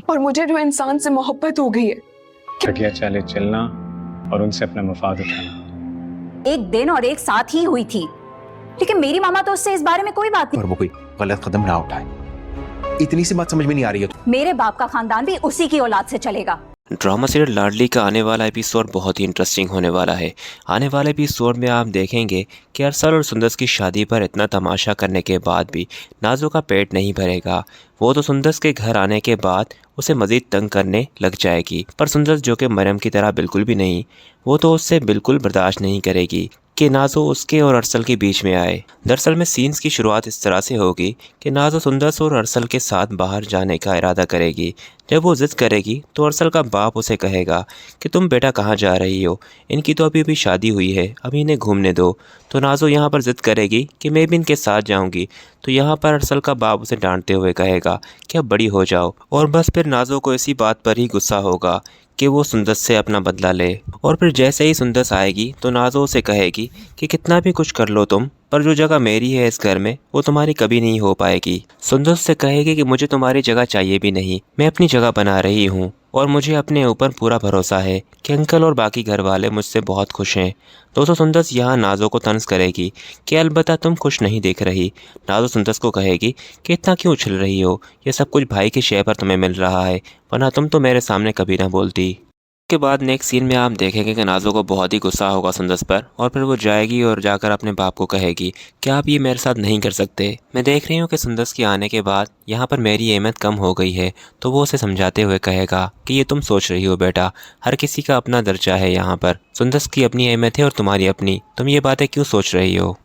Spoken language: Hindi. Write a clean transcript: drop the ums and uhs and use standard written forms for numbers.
और मुझे जो इंसान से मोहब्बत हो गई है। घटिया चाले चलना और उनसे अपना मफाद उठाना एक दिन और एक साथ ही हुई थी, लेकिन मेरी मामा तो उससे इस बारे में कोई बात नहीं। और वो कोई गलत कदम ना उठाए, इतनी सी बात समझ में नहीं आ रही है तो? मेरे बाप का खानदान भी उसी की औलाद से चलेगा। ड्रामा सीरियल लाडली का आने वाला एपिसोड बहुत ही इंटरेस्टिंग होने वाला है। आने वाले एपिसोड में आप देखेंगे कि अरसल और सुंदस की शादी पर इतना तमाशा करने के बाद भी नाजो का पेट नहीं भरेगा। वो तो सुंदस के घर आने के बाद उसे मज़ीद तंग करने लग जाएगी, पर सुंदस जो कि मरियम की तरह बिल्कुल भी नहीं, वो तो उससे बिल्कुल बर्दाश्त नहीं करेगी कि नाजो उसके और अरसल के बीच में आए। दरअसल में सीन्स की शुरुआत इस तरह से होगी कि नाजो सुंदस और अरसल के साथ बाहर जाने का इरादा करेगी। जब वो ज़िद करेगी तो अरसल का बाप उसे कहेगा कि तुम बेटा कहाँ जा रही हो, इनकी तो अभी अभी शादी हुई है, अभी इन्हें घूमने दो। तो नाजो यहाँ पर ज़िद करेगी कि मैं भी इनके साथ जाऊँगी। तो यहाँ पर अरसल का बाप उसे डांटते हुए कहेगा कि अब बड़ी हो जाओ। और बस फिर नाजो को इसी बात पर ही गुस्सा होगा कि वो सुंदस से अपना बदला ले। और फिर जैसे ही सुंदस आएगी तो नाजो उसे कहेगी कि कितना भी कुछ कर लो तुम, पर जो जगह मेरी है इस घर में वो तुम्हारी कभी नहीं हो पाएगी। सुंदस से कहेगी कि मुझे तुम्हारी जगह चाहिए भी नहीं, मैं अपनी जगह बना रही हूँ और मुझे अपने ऊपर पूरा भरोसा है कि अंकल और बाकी घर वाले मुझसे बहुत खुश हैं। दोस्तों सुंदस यहाँ नाजो को तंज करेगी कि अलबत्ता तुम खुश नहीं दिख रही। नाजो सुंदस को कहेगी कि इतना क्यों उछल रही हो, ये सब कुछ भाई के शय पर तुम्हें मिल रहा है, वरना तुम तो मेरे सामने कभी ना बोलती। के बाद नेक्स्ट सीन में आप देखेंगे कि नाजो को बहुत ही गुस्सा होगा सुंदस पर, और फिर वो जाएगी और जाकर अपने बाप को कहेगी कि आप ये मेरे साथ नहीं कर सकते। मैं देख रही हूँ कि सुंदस के आने के बाद यहाँ पर मेरी अहमियत कम हो गई है। तो वो उसे समझाते हुए कहेगा कि ये तुम सोच रही हो बेटा, हर किसी का अपना दर्जा है, यहाँ पर सुंदस की अपनी अहमियत है और तुम्हारी अपनी, तुम ये बातें क्यों सोच रही हो।